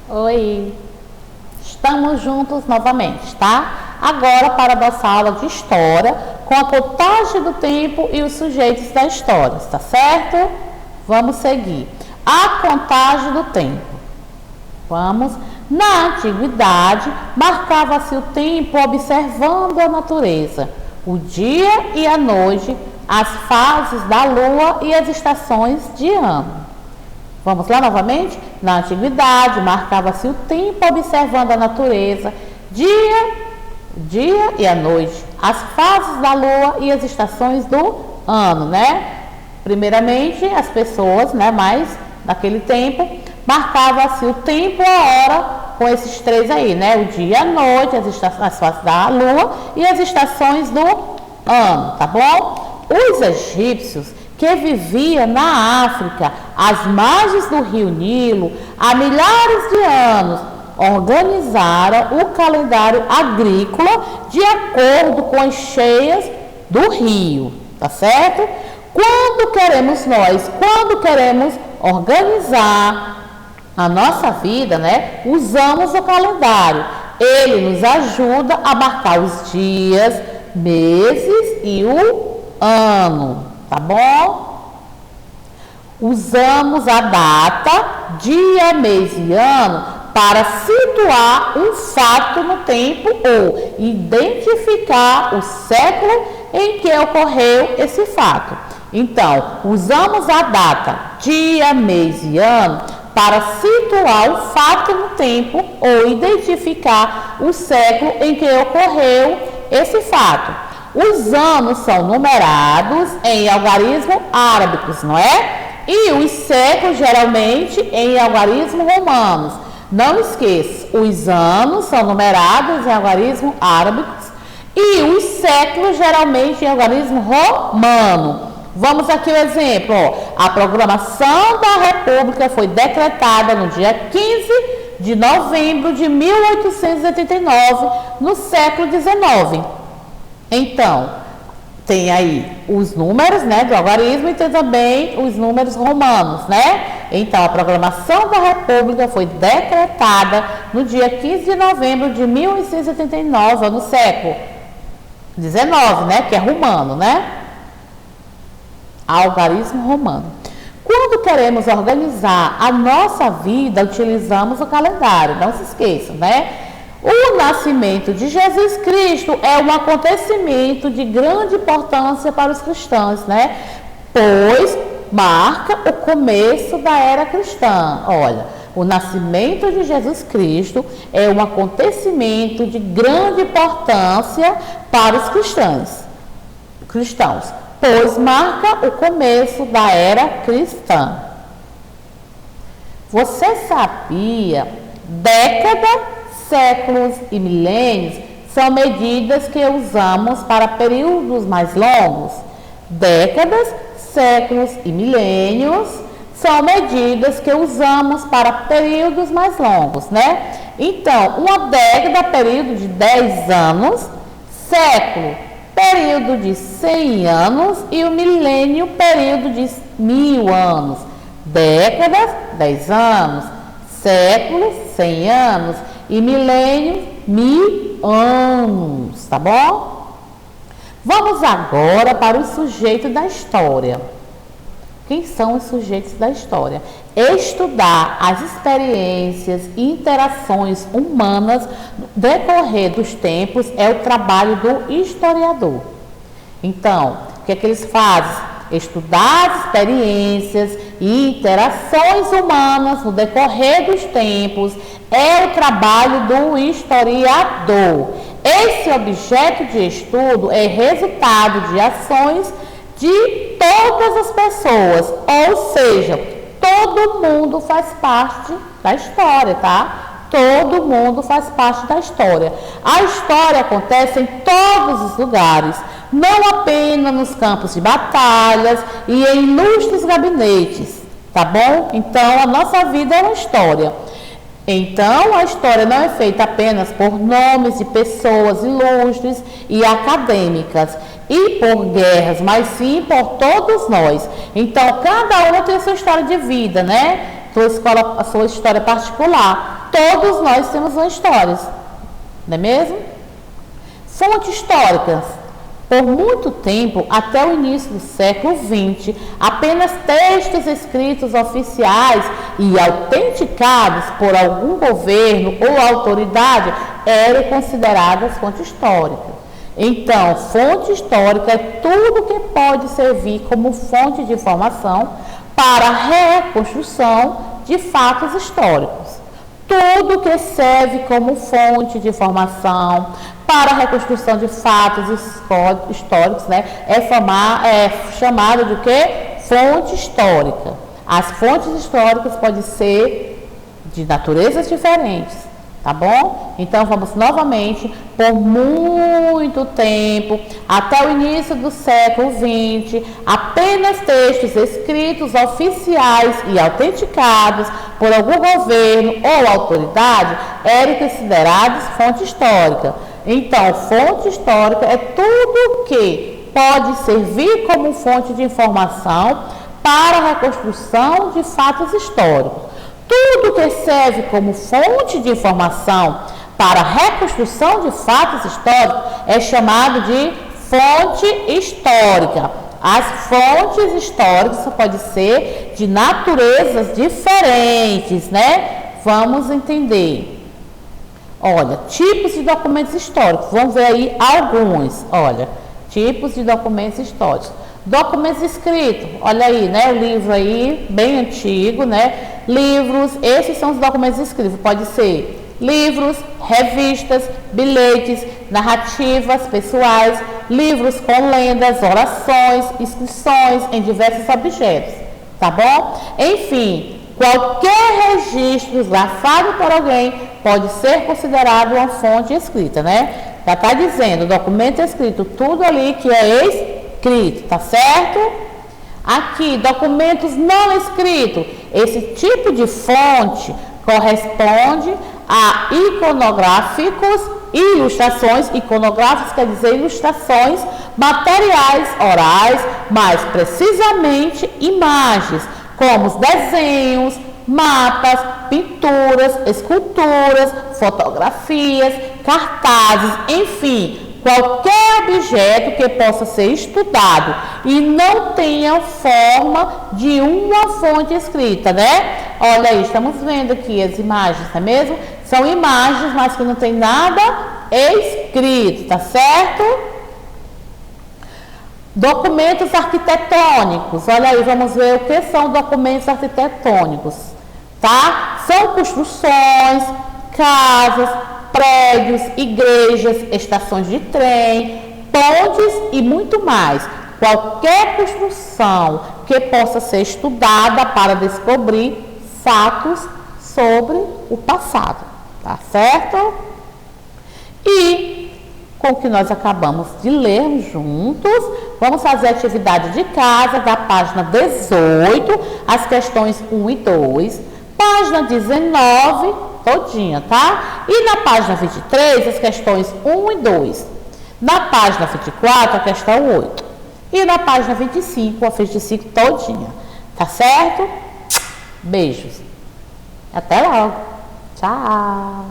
Oi, estamos juntos novamente, tá? Agora para a nossa aula de história, com a contagem do tempo e os sujeitos da história, tá certo? Vamos seguir. A contagem do tempo. Vamos. Na antiguidade, marcava-se o tempo observando a natureza, o dia e a noite, as fases da lua e as estações de ano. Vamos lá novamente? Na antiguidade, marcava-se o tempo observando a natureza, dia e a noite, as fases da lua e as estações do ano, né? Primeiramente, as pessoas, né, mas naquele tempo, marcava-se o tempo e a hora com esses três aí, né? O dia e a noite, as fases da lua e as estações do ano, tá bom? Os egípcios que viviam na África, às margens do rio Nilo, há milhares de anos, organizaram o calendário agrícola de acordo com as cheias do rio, tá certo? Quando queremos organizar a nossa vida, né, usamos o calendário. Ele nos ajuda a marcar os dias, meses e o ano, tá bom? Usamos a data, dia, mês e ano para situar um fato no tempo ou identificar o século em que ocorreu esse fato. Então, usamos a data, dia, mês e ano para situar o fato no tempo ou identificar o século em que ocorreu esse fato. Os anos são numerados em algarismos árabicos, não é? E os séculos geralmente em algarismos romanos. Não esqueça, os anos são numerados em algarismos árabicos e os séculos geralmente em algarismo romano. Vamos aqui o exemplo, ó. A proclamação da República foi decretada no dia 15 de novembro de 1889, no século XIX. Então, tem aí os números, né, do algarismo e tem também os números romanos, né? Então, a proclamação da República foi decretada no dia 15 de novembro de 1889, no século XIX, né, que é romano, né? Algarismo romano. Quando queremos organizar a nossa vida, utilizamos o calendário, não se esqueçam, né? O nascimento de Jesus Cristo é um acontecimento de grande importância para os cristãos, né? Pois marca o começo da era cristã. Olha, o nascimento de Jesus Cristo é um acontecimento de grande importância para os cristãos, pois marca o começo da era cristã. Você sabia? Década, séculos e milênios são medidas que usamos para períodos mais longos. Décadas, séculos e milênios são medidas que usamos para períodos mais longos, né? Então, uma década é período de 10 anos, século, período de 100 anos e o milênio, período de 1000 anos. Décadas, 10 anos, séculos, 100 anos e milênio, 1000 anos, tá bom? Vamos agora para os sujeitos da história. Quem são os sujeitos da história? Estudar as experiências e interações humanas no decorrer dos tempos é o trabalho do historiador. Então, o que é que eles fazem? Estudar as experiências e interações humanas no decorrer dos tempos é o trabalho do historiador. Esse objeto de estudo é resultado de ações de todas as pessoas, ou seja, todo mundo faz parte da história, tá? Todo mundo faz parte da história. A história acontece em todos os lugares, não apenas nos campos de batalhas e em ilustres gabinetes, tá bom? Então, a nossa vida é uma história. Então, a história não é feita apenas por nomes de pessoas ilustres e acadêmicas e por guerras, mas sim por todos nós. Então, cada um tem a sua história de vida, né? A sua história particular. todos nós temos uma história, não é mesmo? Fontes históricas. Por muito tempo, até o início do século XX, apenas textos escritos oficiais e autenticados por algum governo ou autoridade eram consideradas fonte histórica. Então, fonte histórica é tudo que pode servir como fonte de informação para a reconstrução de fatos históricos. Tudo que serve como fonte de informação para a reconstrução de fatos históricos, né, é chamado de quê? Fonte histórica. As fontes históricas podem ser de naturezas diferentes, tá bom? Então, vamos novamente, por muito tempo, até o início do século XX, apenas textos escritos oficiais e autenticados por algum governo ou autoridade eram considerados fonte histórica. Então, fonte histórica é tudo que pode servir como fonte de informação para a reconstrução de fatos históricos. Tudo que serve como fonte de informação para a reconstrução de fatos históricos é chamado de fonte histórica. As fontes históricas podem ser de naturezas diferentes, né? Vamos entender. Olha, tipos de documentos históricos. Vamos ver aí alguns. Olha, tipos de documentos históricos. Documentos escritos. Olha aí, né? O livro aí, bem antigo, né? Livros, esses são os documentos escritos. Pode ser livros, revistas, bilhetes, narrativas pessoais, livros com lendas, orações, inscrições em diversos objetos, tá bom? Enfim, qualquer registro grafado por alguém pode ser considerado uma fonte escrita, né? Já está dizendo, documento escrito, tudo ali que é escrito, tá certo? Aqui, documentos não escritos. Esse tipo de fonte corresponde a iconográficos e ilustrações. Iconográficos quer dizer ilustrações materiais orais, mais precisamente imagens, como os desenhos, mapas, pinturas, esculturas, fotografias, cartazes, enfim, qualquer objeto que possa ser estudado e não tenha forma de uma fonte escrita, né? Olha aí, estamos vendo aqui as imagens, não é mesmo? São imagens, mas que não tem nada escrito, tá certo? Documentos arquitetônicos. Olha aí, vamos ver o que são documentos arquitetônicos, tá? São construções, casas, prédios, igrejas, estações de trem, pontes e muito mais. Qualquer construção que possa ser estudada para descobrir fatos sobre o passado, tá certo? E com o que nós acabamos de ler juntos, vamos fazer a atividade de casa da página 18, as questões 1 e 2, página 19, todinha, tá? E na página 23, as questões 1 e 2. Na página 24, a questão 8. E na página 25, a 25 todinha. Tá certo? Beijos. Até logo. Tchau.